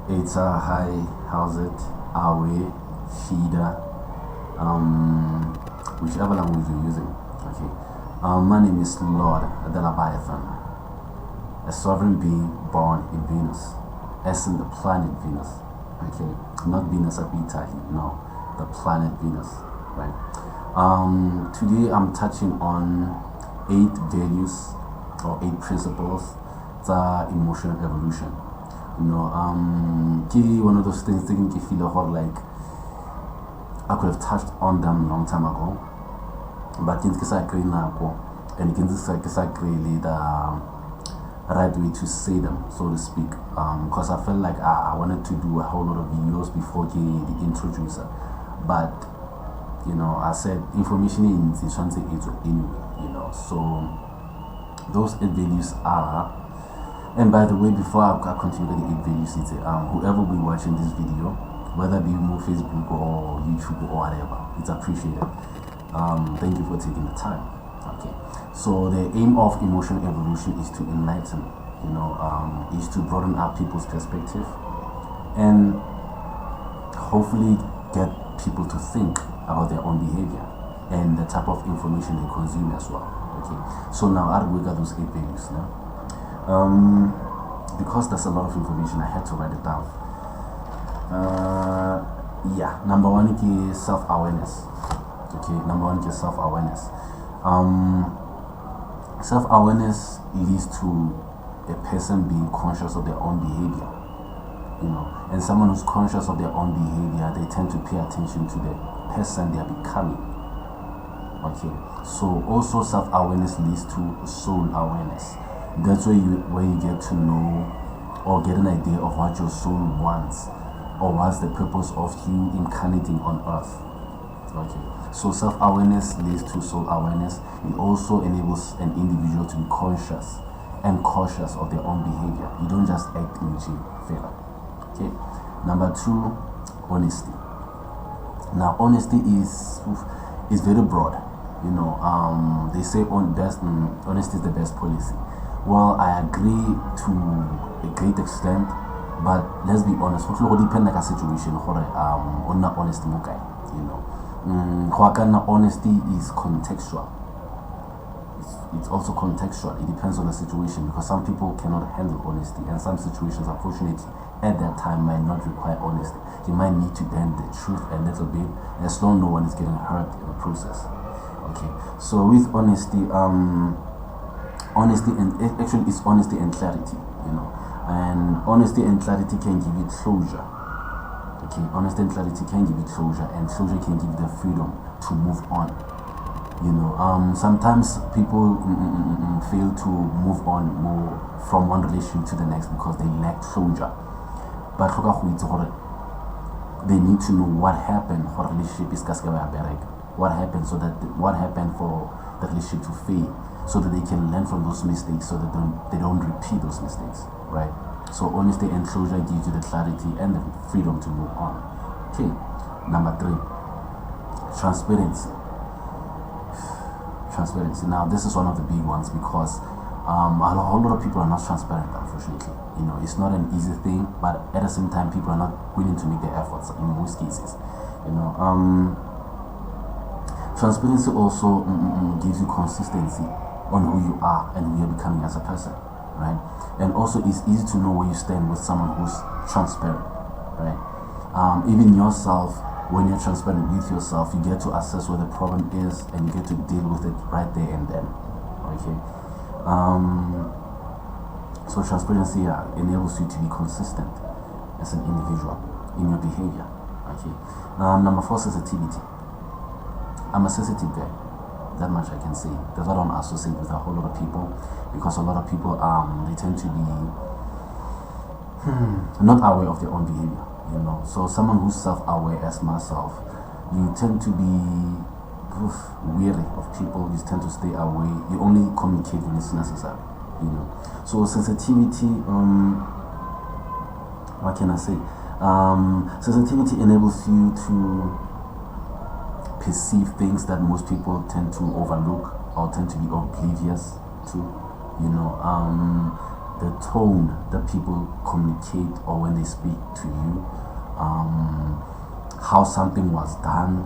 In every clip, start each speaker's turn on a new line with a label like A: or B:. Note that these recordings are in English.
A: It's a high, how's it, Awe, Shida, whichever language you're using. Okay. My name is Lord the Leviathan, a sovereign being born in Venus, as in the planet Venus. Okay, not Venus Abitahi, no, the planet Venus, right? Today I'm touching on 8 values or 8 principles the emotional evolution. One of those things that you feel like I could have touched on them a long time ago, but it's agree now, and it's really the right way to say them, so to speak. Because I felt like I wanted to do a whole lot of videos before the introducer, but I said information in the anyway, so those 8 values are. And by the way, before I continue with the 8 values, whoever will be watching this video, whether it be more Facebook or YouTube or whatever, it's appreciated. Thank you for taking the time. Okay, so the aim of emotional evolution is to enlighten, is to broaden up people's perspective and hopefully get people to think about their own behavior and the type of information they consume as well. Okay, so now I'll look at those 8 values now. Because there's a lot of information, I had to write it down. Number 1 is self-awareness. Okay, number 1 is self-awareness. Self-awareness leads to a person being conscious of their own behavior, and someone who's conscious of their own behavior, they tend to pay attention to the person they are becoming. Okay, so also self-awareness leads to soul awareness. That's where you get to know or get an idea of what your soul wants or what's the purpose of you incarnating on earth. Okay, so self-awareness leads to soul awareness. It also enables an individual to be conscious and cautious of their own behavior. You don't just act in favor. Okay, number 2, honesty. Now honesty is very broad. They say honesty is the best policy. Well, I agree to a great extent, but let's be honest. It will depend on a situation. On honesty, honesty is contextual. It's also contextual. It depends on the situation, because some people cannot handle honesty, and some situations, unfortunately, at that time might not require honesty. You might need to bend the truth a little bit, as long as no one is getting hurt in the process. Okay, so with honesty, honesty and actually it's honesty and clarity, and honesty and clarity can give you closure. Okay, honesty and clarity can give you closure, and closure can give you the freedom to move on. Sometimes people fail to move on more from one relationship to the next because they lack closure. But they need to know what happened for relationship is what happened what happened for the relationship to fail, so that they can learn from those mistakes, so that they don't repeat those mistakes, right? So honesty and closure gives you the clarity and the freedom to move on. Okay, number 3, transparency. Now this is one of the big ones, because a whole lot of people are not transparent, unfortunately. It's not an easy thing, but at the same time people are not willing to make the efforts in most cases. Transparency also gives you consistency on who you are and who you're becoming as a person, right? And also it's easy to know where you stand with someone who's transparent, right? Even yourself, when you're transparent with yourself, you get to assess where the problem is and you get to deal with it right there and then. Okay, so transparency enables you to be consistent as an individual in your behavior. Okay, number 4, sensitivity. I'm a sensitive guy, that much I can say. That's why I don't associate with a whole lot of people, because a lot of people they tend to be not aware of their own behavior. So someone who's self-aware as myself, you tend to be weary of people. You tend to stay away. You only communicate when it's necessary. So sensitivity, what can I say? Sensitivity enables you to perceive things that most people tend to overlook or tend to be oblivious to. the tone that people communicate or when they speak to you, how something was done,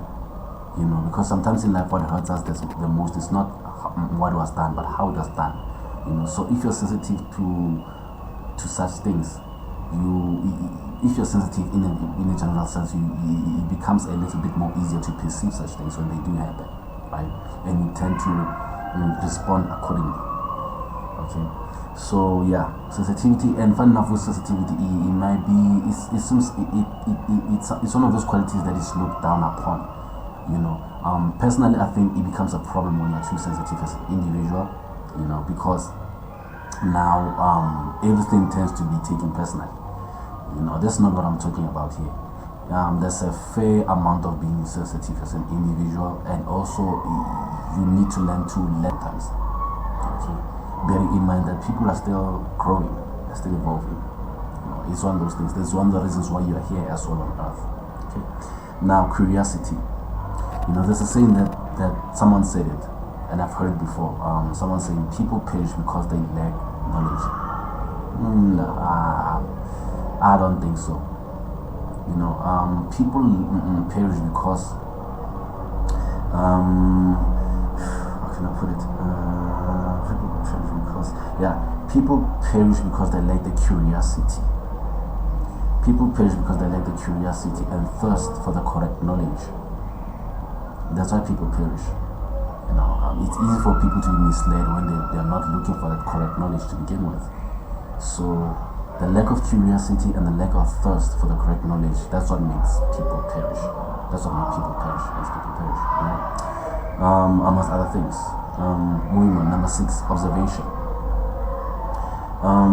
A: because sometimes in life what hurts us the most is not what was done, but how it was done. So if you're sensitive to such things, if you're sensitive in a general sense, it becomes a little bit more easier to perceive such things when they do happen, right? And you tend to respond accordingly. Okay, so yeah, sensitivity, and fun enough with sensitivity, it might be, it's one of those qualities that is looked down upon. Personally, I think it becomes a problem when you're too sensitive as an individual, because now everything tends to be taken personally. That's not what I'm talking about here. There's a fair amount of being sensitive as an individual, and also you need to learn to let times. Okay, bearing in mind that people are still growing, they're still evolving. It's one of those things. That's one of the reasons why you are here as well on earth. Okay, now curiosity. There's a saying that someone said it, and I've heard it before. Someone saying people perish because they lack knowledge. I don't think so. People perish because how can I put it? People perish because they lack the curiosity. People perish because they lack the curiosity and thirst for the correct knowledge. That's why people perish. It's easy for people to be misled when they're not looking for that correct knowledge to begin with. So the lack of curiosity and the lack of thirst for the correct knowledge, that's what makes people perish. That's what makes people perish. Amongst other things. Moving on, number 6, observation.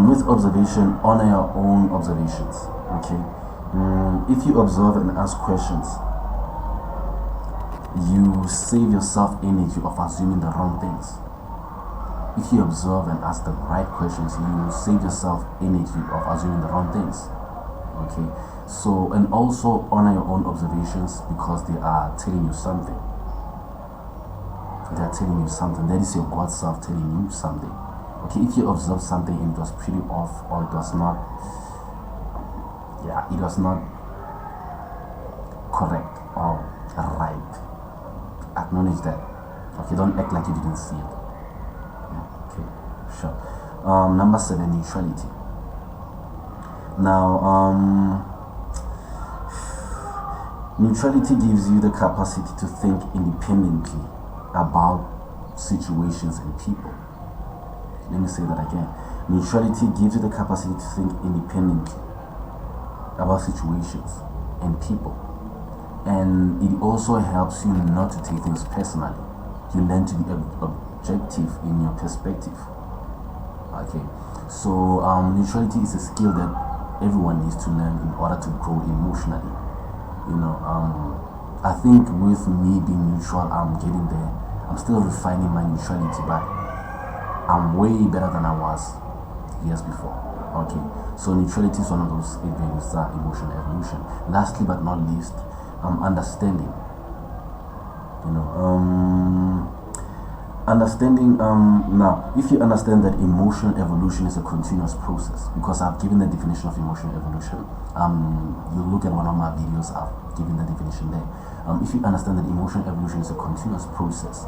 A: With observation, honor your own observations. Okay. If you observe and ask questions, you save yourself energy of assuming the wrong things. If you observe and ask the right questions, you save yourself energy of assuming the wrong things. Okay, so, and also honor your own observations because they are telling you something. They are telling you something. That is your God self telling you something. Okay, if you observe something and it was pretty off, or it was not correct or right, acknowledge that. Okay, don't act like you didn't see it. Okay, sure. Number 7, neutrality. Now, neutrality gives you the capacity to think independently about situations and people. Let me say that again. Neutrality gives you the capacity to think independently about situations and people. And it also helps you not to take things personally. You learn to be objective in your perspective. Okay, so neutrality is a skill that everyone needs to learn in order to grow emotionally. I think with me being neutral, I'm getting there. I'm still refining my neutrality, but I'm way better than I was years before. Okay, so neutrality is one of those values that emotional evolution. Lastly but not least, understanding. Now, if you understand that emotional evolution is a continuous process, because I've given the definition of emotional evolution, you look at one of my videos, I've given the definition there. If you understand that emotional evolution is a continuous process,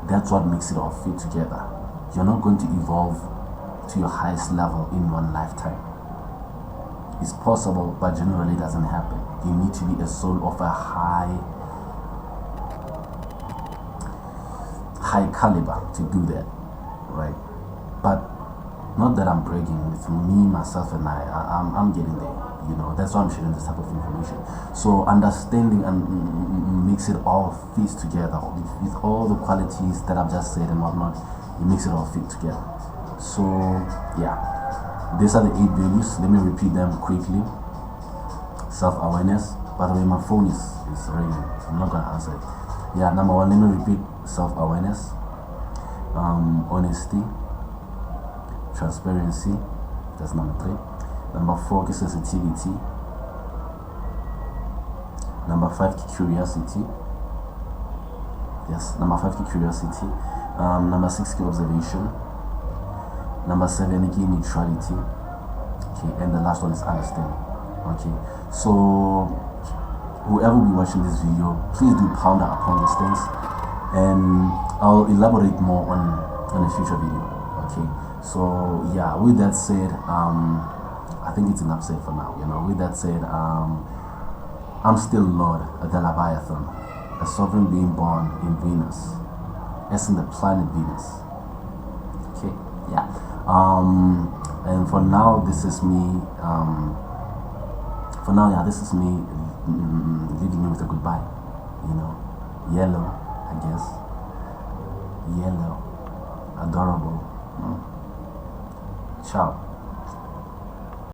A: that's what makes it all fit together. You're not going to evolve to your highest level in one lifetime. It's possible, but generally it doesn't happen. You need to be a soul of a high caliber to do that, right? But not that I'm bragging, it's me, myself, and I'm getting there. That's why I'm sharing this type of information. So understanding and makes it all fit together with all the qualities that I've just said and whatnot. It makes it all fit together. So yeah, these are the 8 values. Let me repeat them quickly. Self-awareness. By the way, my phone is ringing, so I'm not gonna answer it. Yeah, number 1, let me repeat. Self-awareness, honesty, transparency. That's number 3. Number 4 is sensitivity. Number 5 curiosity. Yes, number 5 curiosity. Number 6 observation. Number 7 again, neutrality. Okay, and the last one is understand. Okay, so whoever will be watching this video, please do ponder upon these things, and I'll elaborate more on a future video. Okay, so yeah, with that said, I think it's enough said for now. With that said, I'm still Lord, the Leviathan, a sovereign being born in Venus, as in the planet Venus. Okay, yeah. And for now, this is me. This is me leaving you with a goodbye. Yellow, I guess. Yellow, adorable. Ciao.